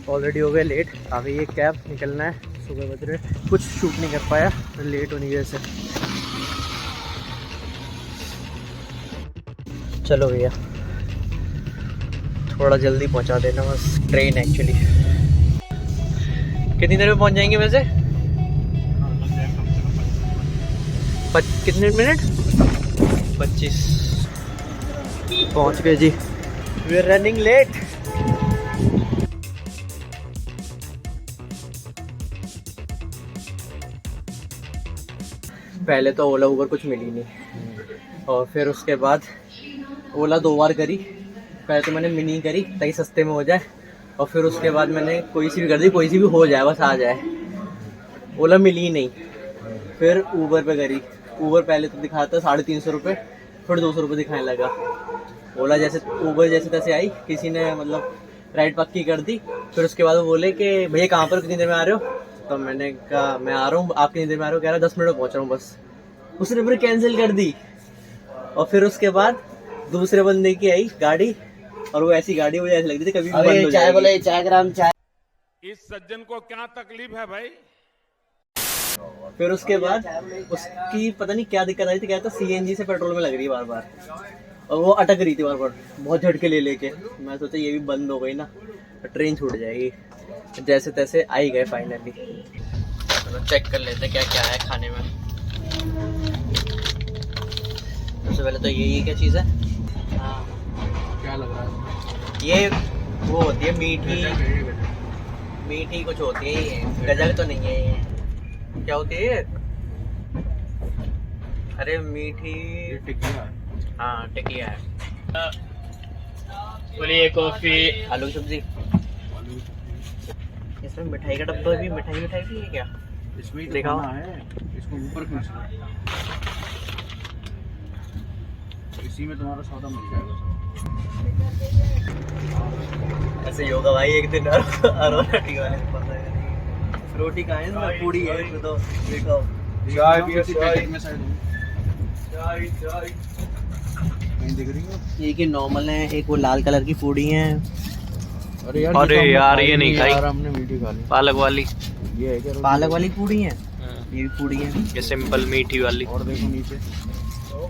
Already हो गए late. अभी ये कैब निकलना है, सुबह बज रहे, कुछ शूट नहीं कर पाया लेट होने की वजह से। चलो भैया थोड़ा जल्दी पहुंचा देना बस, ट्रेन एक्चुअली। कितनी देर में पहुंच जाएंगे वैसे? कितने मिनट? 25। पहुंच गए जी। We are running late. पहले तो ओला उबर कुछ मिली नहीं, और फिर उसके बाद ओला 2 बार करी। पहले तो मैंने मिनी करी ताकि सस्ते में हो जाए, और फिर उसके बाद मैंने कोई सी भी कर दी, कोई सी भी हो जाए बस आ जाए। ओला मिली ही नहीं, फिर ऊबर पे करी। ऊबर पहले तो दिखाता 350 रुपये, फिर 200 रुपये दिखाने लगा। ओला जैसे ऊबर जैसे तैसे आई, किसी ने मतलब राइड पक्की कर दी। फिर उसके बाद वो बोले कि भैया कहाँ पर, कितनी देर में आ रहे हो? तो मैंने कहा मैं आ रहा हूँ, आप कितनी देर में आ रहे हो? कह रहा 10 मिनट में पहुँच रहा हूँ बस। उसने फिर कैंसिल कर दी, और फिर उसके बाद दूसरे बंदे की आई गाड़ी, और वो ऐसी गाड़ी मुझे ऐसी लगती थी कभी बंद हो जाएगी। बोले चाय ग्राम चाय। इस सज्जन को क्या तकलीफ है भाई? फिर उसके बाद उसकी पता नहीं क्या दिक्कत आई थी, कहता सीएनजी से पेट्रोल में लग रही है बार बार, और वो अटक रही थी बार बार बहुत झटके ले लेके। मैं सोचा ये भी बंद हो गई ना, ट्रेन छूट जाएगी। जैसे तैसे आ ही गए फाइनली। चलो चेक कर लेते क्या क्या है खाने में। सबसे पहले तो ये क्या चीज़ है? हाँ क्या लग रहा है ये? वो होती है मीठी कुछ होती है ये, गजक तो नहीं है ये। क्या होती है ये? अरे मीठी टिकिया। हाँ टिकिया है। बोलिए कॉफी, आलू सब्जी। इसमें मिठाई का डब्बा भी, मिठाई भी है क्या? इसमें देखा है, इसको ऊपर खींचना, इसी में तुम्हारा सौदा मिल जाएगा। ऐसे ही होगा भाई एक दिन। रोटी वाले रोटी कहाँ है? इसमें पूड़ी है इसमें तो। देखो चाय भी में साइड में चाय नहीं दिख रही है। एक ही नॉर्मल है, एक वो लाल कलर की पूड़ी है। अरे यार ये नहीं खाई हमने, मीठी खा ली पालक वाली। ये है क्या? पालक वाली पूड़ी है ये भी पूड़ी है, ये सिंपल मीठी वाली। और देखो नीचे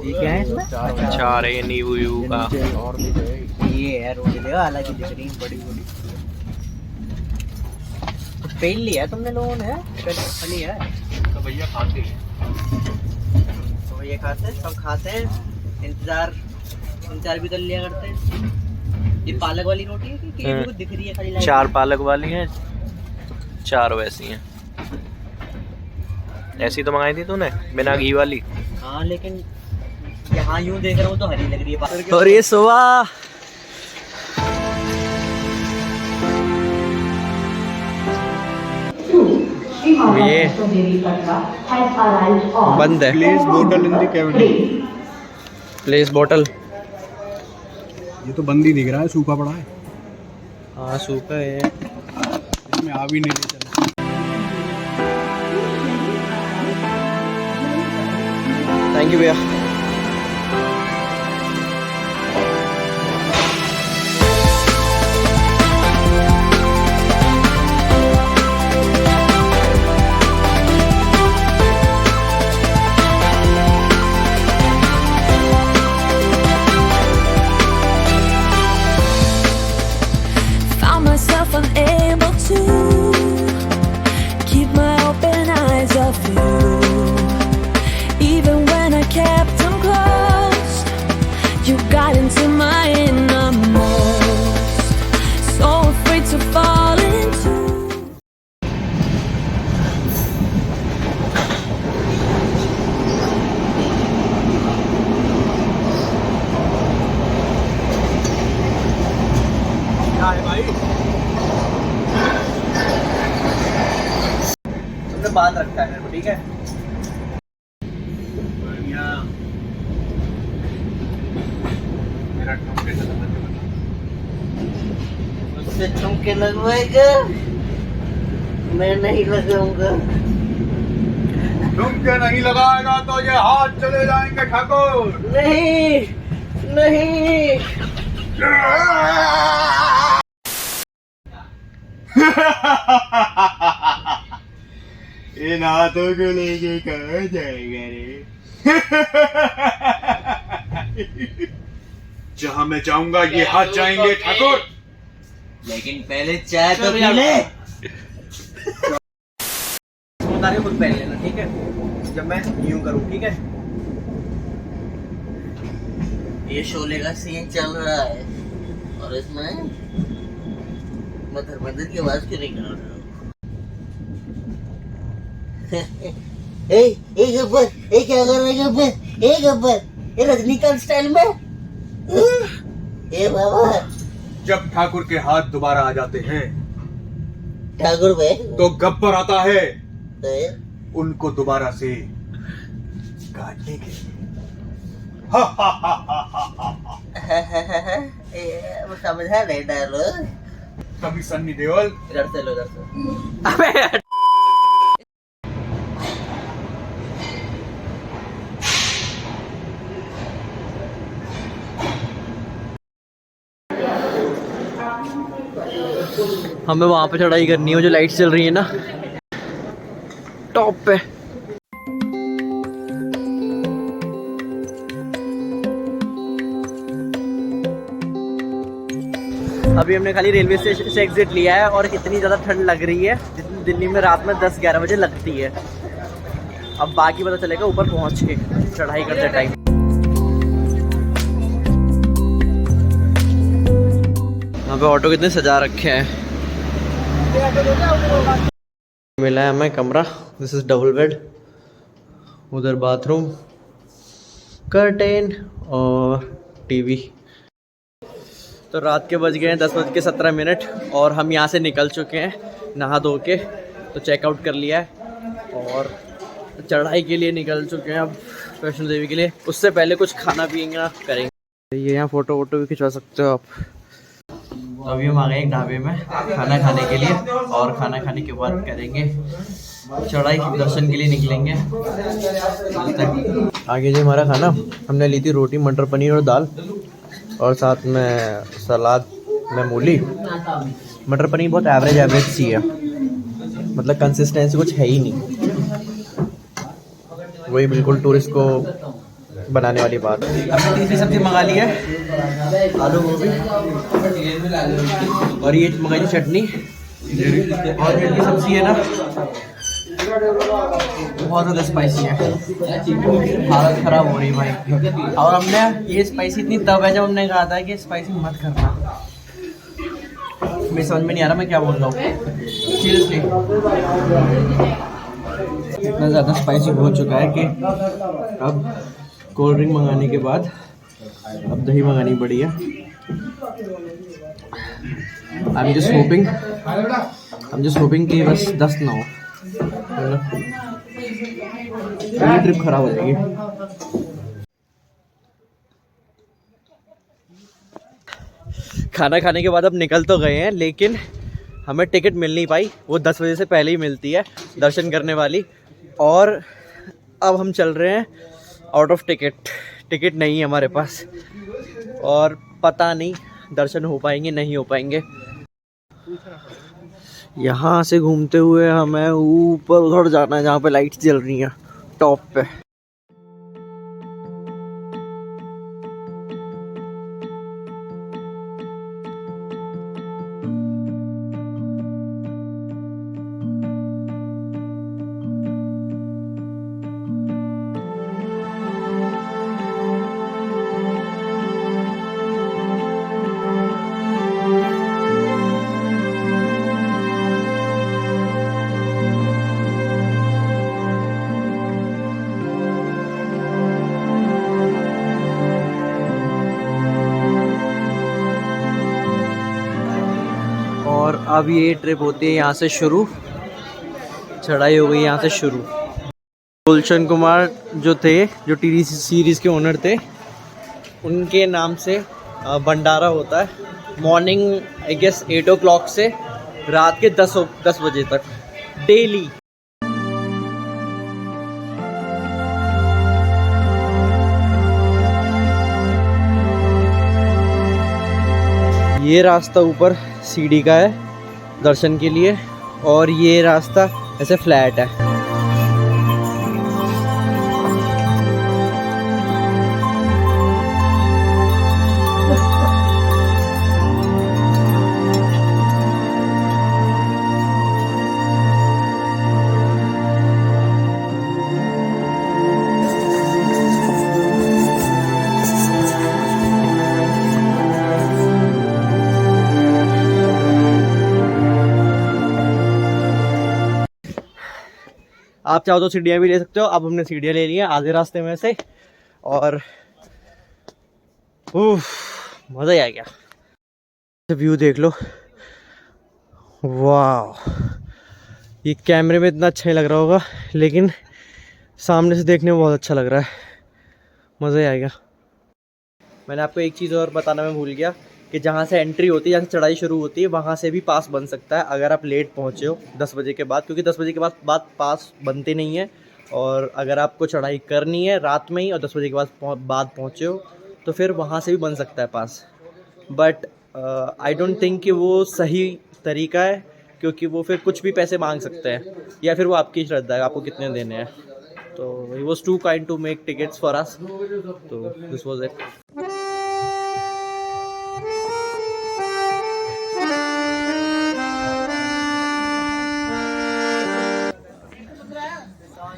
ये क्या है? अचार है नींबू का। और ये है रोटी, देखो अलग ही दिख रही है, बड़ी बड़ी। पेन लिया तुमने लोगों ने? खाली है तो भैया खाते हैं, तो भैया खाते हैं, सब खाते हैं। इंतजार भी कर लिया करते हैं। ये पालक वाली रोटी है कि ये कुछ दिख रही है खाली? 4 पालक वाली हैं, 4 वैसी हैं। ऐसी तो मंगाई थी तूने बिना घी वाली। हाँ लेकिन यहाँ यूं देख रहा हूँ तो हरी लग रही है। और ये सुबह ये बंद है। प्लेस बोतल इन द कैविटी। प्लेस बोतल ये तो बंद ही दिख रहा है, सूखा पड़ा है। हाँ सूखा है, इसमें आ भी नहीं चला। थैंक यू भैया। Unable to keep my open eyes off you, even when I kept them closed. You got into my innermost, so afraid to fall into. भाई बांध रखा है मेरे को, ठीक है? मेरा उससे ठुमके लगवाएगा? मैं नहीं लगाऊंगा। ठुमके नहीं लगाएगा तो ये हाथ चले जाएंगे ठाकुर। नहीं नहीं इन हाथों को लेके कहाँ जाएगा रे? जहां मैं जाऊंगा ये हाथ जाएंगे ठाकुर। लेकिन पहले चाय तो पी ले। बता रहे खुद पहन लेना, ठीक है? जब मैं यूं करूं, ठीक है? ये शोले का सीन चल रहा है और इसमें मैं धर्मेंद्र की आवाज क्यों नहीं कर रहा हूँ? ए गब्बर, ए क्या कर रहा है गब्बर? ए गब्बर, ये रजनीकांत स्टाइल में? ए बाबा, जब ठाकुर के हाथ दोबारा आ जाते हैं ठाकुर भाई तो गब्बर आता है तो उनको दोबारा से काटने के लिए। वो समझा नहीं डायलॉग। कभी सन्नी देओल इधर से लो, इधर से। अबे हमें वहां पे चढ़ाई करनी है, जो लाइट्स चल रही है ना टॉप पे। अभी हमने खाली रेलवे स्टेशन से एग्जिट लिया है और इतनी ज़्यादा ठंड लग रही है जितनी दिल्ली में रात में 10-11 बजे लगती है। अब बाकी पता चलेगा ऊपर पहुंच के चढ़ाई करते टाइम। यहाँ पे ऑटो कितने सजा रखे हैं। मिला है हमें कमरा, दिस इज डबल बेड, उधर बाथरूम, कर्टेन और टीवी। तो रात के बज गए हैं 10:17 और हम यहाँ से निकल चुके हैं नहा धो के। तो चेकआउट कर लिया है और चढ़ाई के लिए निकल चुके हैं अब वैष्णो देवी के लिए। उससे पहले कुछ खाना पीना करेंगे। ये यहाँ फ़ोटो वोटो भी खिंचवा सकते हो आप। तो अभी हम आ गए एक ढाबे में खाना खाने के लिए और खाना खाने के बाद करेंगे चढ़ाई, दर्शन के लिए निकलेंगे। आगे जी हमारा खाना, हमने ली थी रोटी, मटर पनीर और दाल और साथ में सलाद में मूली। मटर पनीर बहुत एवरेज सी है, मतलब कंसिस्टेंसी कुछ है ही नहीं, वही बिल्कुल टूरिस्ट को बनाने वाली बात। हमने तीसरी सब्जी मंगा ली है, आलू गोभी, और ये मंगाई थी चटनी। और जो इनकी सब्जी है ना बहुत ज़्यादा स्पाइसी है, हालत ख़राब हो रही है भाई। और हमने ये स्पाइसी इतनी तब है जब हमने कहा था कि स्पाइसी मत करना। मेरी समझ में नहीं आ रहा मैं क्या बोल रहा हूँ सीरियसली। इतना ज़्यादा स्पाइसी हो चुका है कि अब कोल्ड ड्रिंक मंगाने के बाद अब दही मंगानी पड़ी है। आई एम जस्ट होपिंग कि बस 10 ना हो, पूरी ट्रिप खराब हो जाएगी। खाना खाने के बाद अब निकल तो गए हैं लेकिन हमें टिकट मिल नहीं पाई, वो 10 बजे से पहले ही मिलती है दर्शन करने वाली। और अब हम चल रहे हैं आउट ऑफ टिकट नहीं है हमारे पास और पता नहीं दर्शन हो पाएंगे नहीं हो पाएंगे। यहाँ से घूमते हुए हमें ऊपर उधर जाना है जहाँ पे लाइट्स जल रही हैं टॉप पे। और अब ये ट्रिप होती है यहाँ से शुरू, चढ़ाई हो गई यहाँ से शुरू। गुलशन कुमार जो थे, जो टीवी सीरीज़ के ओनर थे, उनके नाम से भंडारा होता है मॉर्निंग आई गेस 8 o'clock से रात के 10 बजे तक डेली। ये रास्ता ऊपर सीढ़ी का है दर्शन के लिए। और ये रास्ता ऐसे फ्लैट है। आप चाहो तो सीढ़ियाँ भी ले सकते हो। अब हमने सीढ़ियाँ ले ली हैं आधे रास्ते में से, और मज़ा ही आ गया। व्यू देख लो, वाह। ये कैमरे में इतना अच्छा ही लग रहा होगा, लेकिन सामने से देखने में बहुत अच्छा लग रहा है। मज़ा ही आ गया। मैंने आपको एक चीज़ और बताना मैं भूल गया कि जहाँ से एंट्री होती है, जहाँ से चढ़ाई शुरू होती है, वहाँ से भी पास बन सकता है अगर आप लेट पहुँचे हो 10 बजे के बाद, क्योंकि 10 बजे के बाद पास बनते नहीं है। और अगर आपको चढ़ाई करनी है रात में ही और 10 बजे के बाद पहुँचे हो तो फिर वहाँ से भी बन सकता है पास। बट आई डोंट थिंक कि वो सही तरीका है, क्योंकि वो फिर कुछ भी पैसे मांग सकते हैं, या फिर वो आपकी श्रद्धा है आपको कितने देने हैं। तो he was too kind to make tickets for us, तो दिस वॉज इट।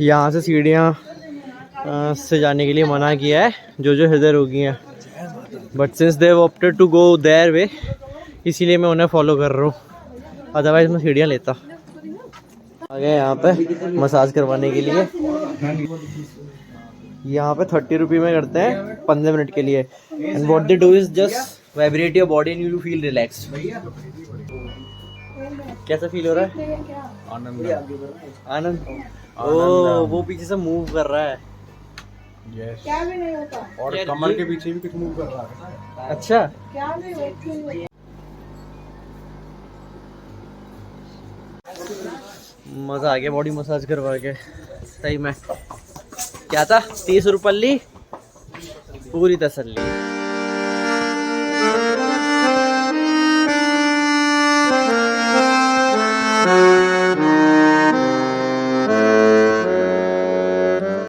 यहाँ से सीढ़ियाँ से जाने के लिए मना किया है जो हृदय रोगी हैं, but since they opted to go their way, इसीलिए मैं उन्हें फॉलो कर रहा हूँ, अदरवाइज मैं सीढ़ियाँ लेता। आ गए यहाँ पे मसाज करवाने के लिए। यहाँ पे 30 रुपये में करते हैं 15 मिनट के लिए। And what they do is just vibrate your body and you feel relaxed. कैसा फील हो रहा है? आनंद। ओ, वो पीछे से मूव कर रहा है। यस। क्या भी नहीं होता। और कमर के पीछे भी कुछ मूव कर रहा है। अच्छा। क्या नहीं होता। मज़ा आ गया बॉडी मसाज करवा के, सही में। क्या था? 30 रुपये पूरी तसल्ली।